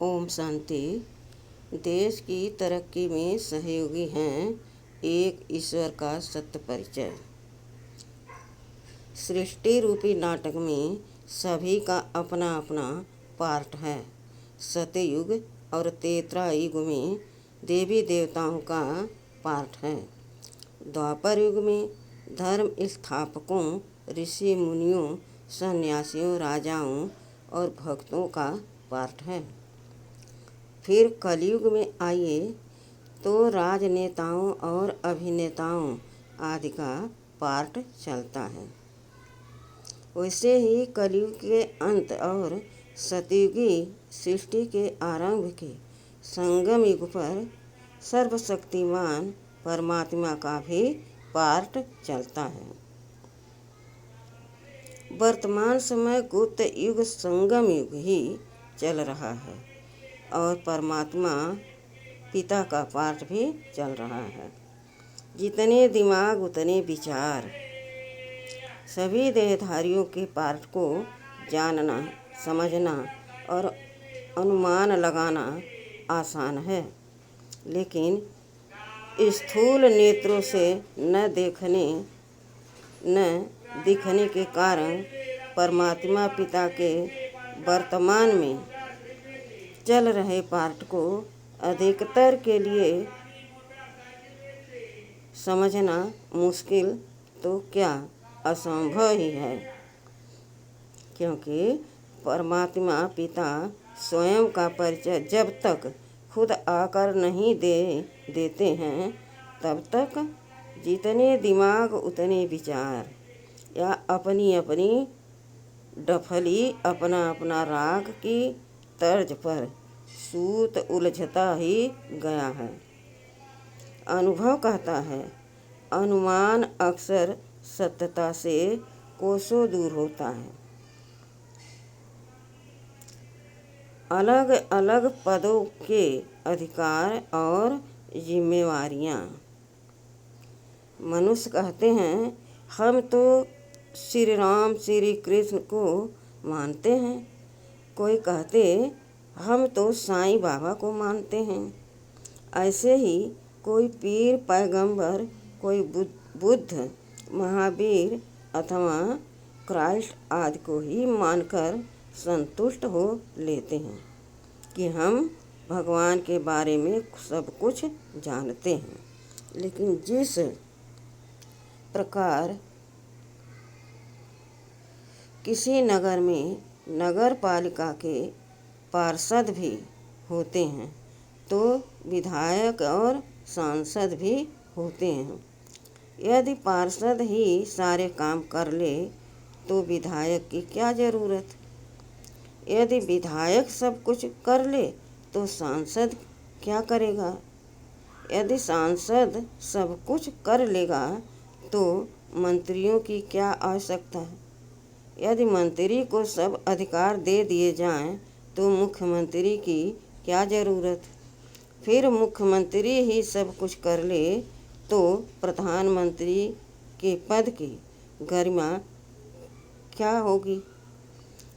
ओम शांति। देश की तरक्की में सहयोगी हैं एक ईश्वर का सत्य परिचय। सृष्टि रूपी नाटक में सभी का अपना अपना पार्ट है। सतयुग और त्रेता युग में देवी देवताओं का पार्ट है। द्वापर युग में धर्म स्थापकों, ऋषि मुनियों, सन्यासियों, राजाओं और भक्तों का पार्ट है। फिर कलयुग में आइए तो राजनेताओं और अभिनेताओं आदि का पार्ट चलता है। वैसे ही कलयुग के अंत और सतयुगी सृष्टि के आरंभ के संगम युग पर सर्वशक्तिमान परमात्मा का भी पार्ट चलता है। वर्तमान समय गुप्त युग संगम युग ही चल रहा है और परमात्मा पिता का पार्ट भी चल रहा है। जितने दिमाग उतने विचार। सभी देहधारियों के पार्ट को जानना, समझना और अनुमान लगाना आसान है, लेकिन स्थूल नेत्रों से न दिखने के कारण परमात्मा पिता के वर्तमान में चल रहे पार्ट को अधिकतर के लिए समझना मुश्किल तो क्या असंभव ही है, क्योंकि परमात्मा पिता स्वयं का परिचय जब तक खुद आकर नहीं देते हैं तब तक जितने दिमाग उतने विचार या अपनी अपनी डफली अपना अपना राग की तर्ज पर सूत उलझता ही गया है। अनुभव कहता है, अनुमान अक्सर सत्यता से कोसों दूर होता है। अलग अलग पदों के अधिकार और जिम्मेवारियां। मनुष्य कहते हैं, हम तो श्री राम श्री कृष्ण को मानते हैं। कोई कहते, हम तो साईं बाबा को मानते हैं। ऐसे ही कोई पीर पैगंबर, कोई बुद्ध, महावीर अथवा क्राइस्ट आदि को ही मानकर संतुष्ट हो लेते हैं कि हम भगवान के बारे में सब कुछ जानते हैं। लेकिन जिस प्रकार किसी नगर में नगर पालिका के पार्षद भी होते हैं तो विधायक और सांसद भी होते हैं। यदि पार्षद ही सारे काम कर ले तो विधायक की क्या ज़रूरत। यदि विधायक सब कुछ कर ले तो सांसद क्या करेगा। यदि सांसद सब कुछ कर लेगा तो मंत्रियों की क्या आवश्यकता है। यदि मंत्री को सब अधिकार दे दिए जाएं तो मुख्यमंत्री की क्या ज़रूरत। फिर मुख्यमंत्री ही सब कुछ कर ले तो प्रधानमंत्री के पद की गरिमा क्या होगी।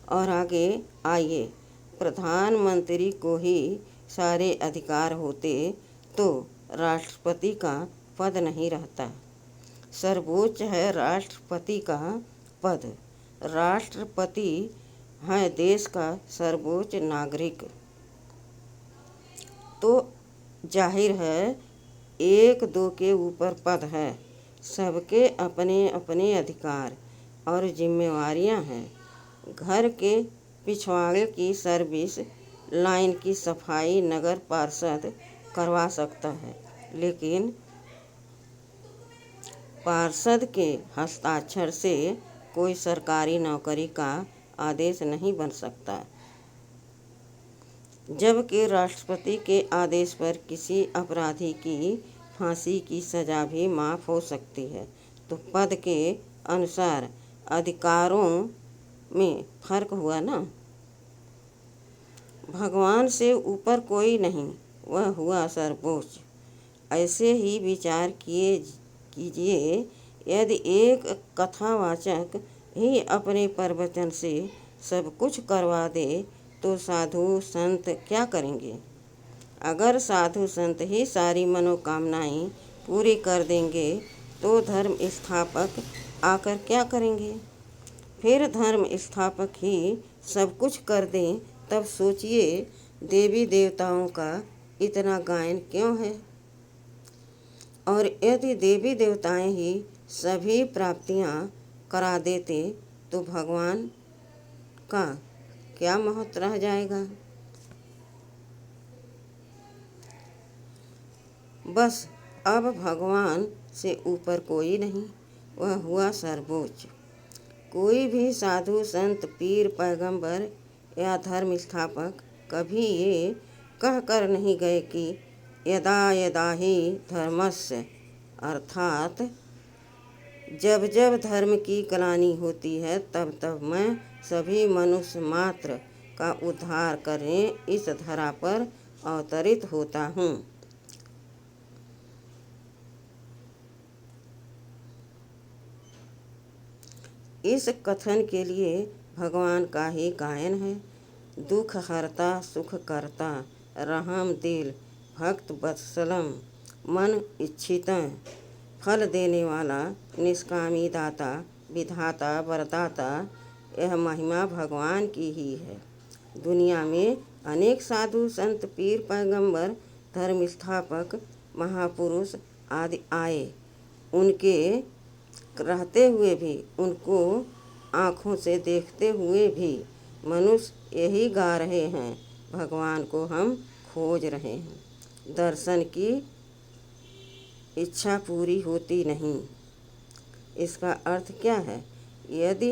और आगे आइए, प्रधानमंत्री को ही सारे अधिकार होते तो राष्ट्रपति का पद नहीं रहता। सर्वोच्च है राष्ट्रपति का पद। राष्ट्रपति है देश का सर्वोच्च नागरिक। तो जाहिर है एक दो के ऊपर पद है। सबके अपने अपने अधिकार और जिम्मेवारियां हैं। घर के पिछवाड़े की सर्विस लाइन की सफाई नगर पार्षद करवा सकता है, लेकिन पार्षद के हस्ताक्षर से कोई सरकारी नौकरी का आदेश नहीं बन सकता। जबकि राष्ट्रपति के आदेश पर किसी अपराधी की फांसी की सज़ा भी माफ़ हो सकती है। तो पद के अनुसार अधिकारों में फर्क हुआ ना। भगवान से ऊपर कोई नहीं, वह हुआ सर्वोच्च। ऐसे ही विचार कीजिए, यदि एक कथावाचक ही अपने प्रवचन से सब कुछ करवा दे तो साधु संत क्या करेंगे? अगर साधु संत ही सारी मनोकामनाएं पूरी कर देंगे तो धर्म स्थापक आकर क्या करेंगे? फिर धर्म स्थापक ही सब कुछ कर दें, तब सोचिए देवी देवताओं का इतना गायन क्यों है? और यदि देवी देवताएं ही सभी प्राप्तियां करा देते तो भगवान का क्या महत्व रह जाएगा? बस अब भगवान से ऊपर कोई नहीं, वह हुआ सर्वोच्च। कोई भी साधु संत पीर पैगंबर या धर्म स्थापक कभी ये कह कर नहीं गए कि यदा यदा ही धर्मस्य, अर्थात जब जब धर्म की ग्लानि होती है तब तब मैं सभी मनुष्य मात्र का उद्धार करने इस धरा पर अवतरित होता हूँ। इस कथन के लिए भगवान का ही गायन है। दुख हरता सुख करता, रहम दिल भक्त वत्सलम, मन इच्छितं, फल देने वाला, निष्कामी दाता, विधाता वरदाता, यह महिमा भगवान की ही है। दुनिया में अनेक साधु संत पीर पैगंबर धर्म स्थापक महापुरुष आदि आए, उनके रहते हुए भी, उनको आँखों से देखते हुए भी मनुष्य यही गा रहे हैं, भगवान को हम खोज रहे हैं, दर्शन की इच्छा पूरी होती नहीं। इसका अर्थ क्या है? यदि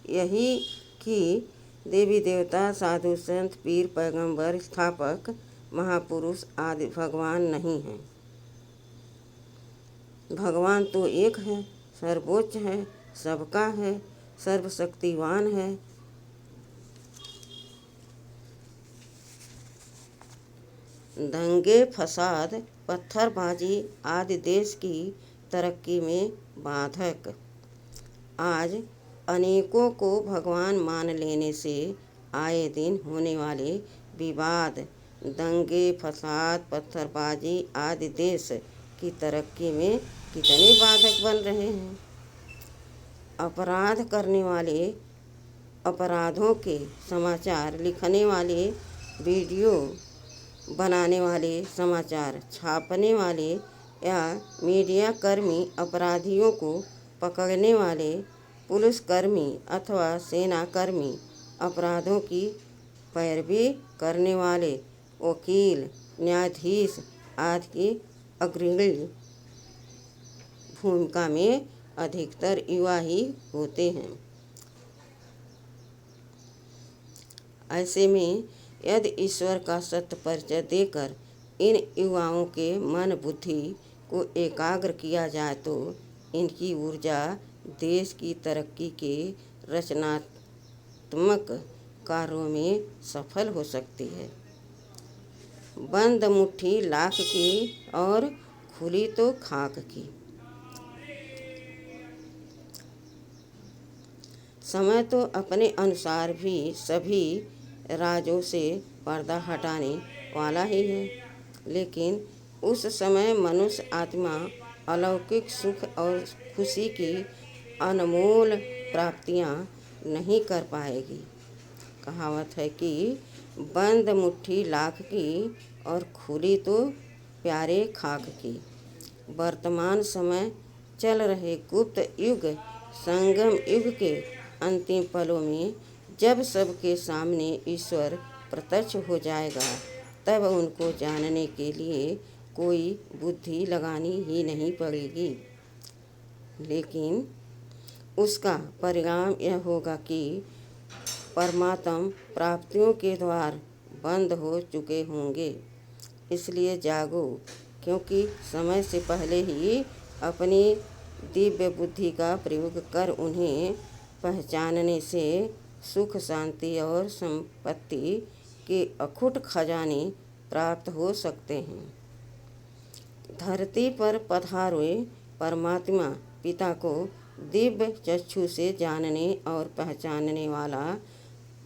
यही कि देवी देवता साधु संत पीर पैगंबर स्थापक महापुरुष आदि भगवान नहीं हैं। भगवान तो एक है, सर्वोच्च है, सबका है, सर्वशक्तिवान है। दंगे फसाद पत्थरबाजी आदि देश की तरक्की में बाधक। आज अनेकों को भगवान मान लेने से आए दिन होने वाले विवाद, दंगे फसाद पत्थरबाजी आदि देश की तरक्की में कितने बाधक बन रहे हैं। अपराध करने वाले, अपराधों के समाचार लिखने वाले, वीडियो बनाने वाले, समाचार छापने वाले या मीडिया कर्मी, अपराधियों को पकड़ने वाले, पुलिसकर्मी अथवा सेना कर्मी, अपराधों की पैरवी करने वाले, वकील, न्यायाधीश आदि की अग्रणी भूमिका में अधिकतर युवा ही होते हैं। ऐसे में यदि ईश्वर का सत्य परिचय देकर इन युवाओं के मन बुद्धि को एकाग्र किया जाए तो इनकी ऊर्जा देश की तरक्की के रचनात्मक कार्यों में सफल हो सकती है। बंद मुट्ठी लाख की और खुली तो खाक की। समय तो अपने अनुसार भी सभी राजों से पर्दा हटाने वाला ही है, लेकिन उस समय मनुष्य आत्मा अलौकिक सुख और खुशी की अनमोल प्राप्तियां नहीं कर पाएगी। कहावत है कि बंद मुट्ठी लाख की और खुली तो प्यारे खाक की। वर्तमान समय चल रहे गुप्त युग, संगम युग के अंतिम पलों में जब सबके सामने ईश्वर प्रत्यक्ष हो जाएगा, तब उनको जानने के लिए कोई बुद्धि लगानी ही नहीं पड़ेगी। लेकिन उसका परिणाम यह होगा कि परमात्म प्राप्तियों के द्वार बंद हो चुके होंगे। इसलिए जागो, क्योंकि समय से पहले ही अपनी दिव्य बुद्धि का प्रयोग कर उन्हें पहचानने से सुख शांति और संपत्ति के अखुट खजाने प्राप्त हो सकते हैं। धरती पर पधारे परमात्मा पिता को दिव्य चक्षु से जानने और पहचानने वाला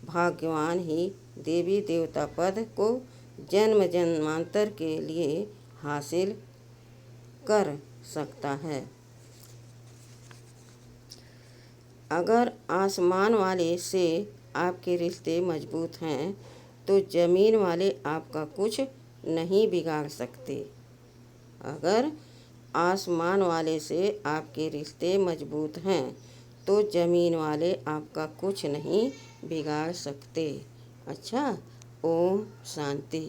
भाग्यवान ही देवी देवता पद को जन्म जन्मांतर के लिए हासिल कर सकता है। अगर आसमान वाले से आपके रिश्ते मजबूत हैं तो ज़मीन वाले आपका कुछ नहीं बिगाड़ सकते। अगर आसमान वाले से आपके रिश्ते मजबूत हैं तो ज़मीन वाले आपका कुछ नहीं बिगाड़ सकते। अच्छा, ओम शांति।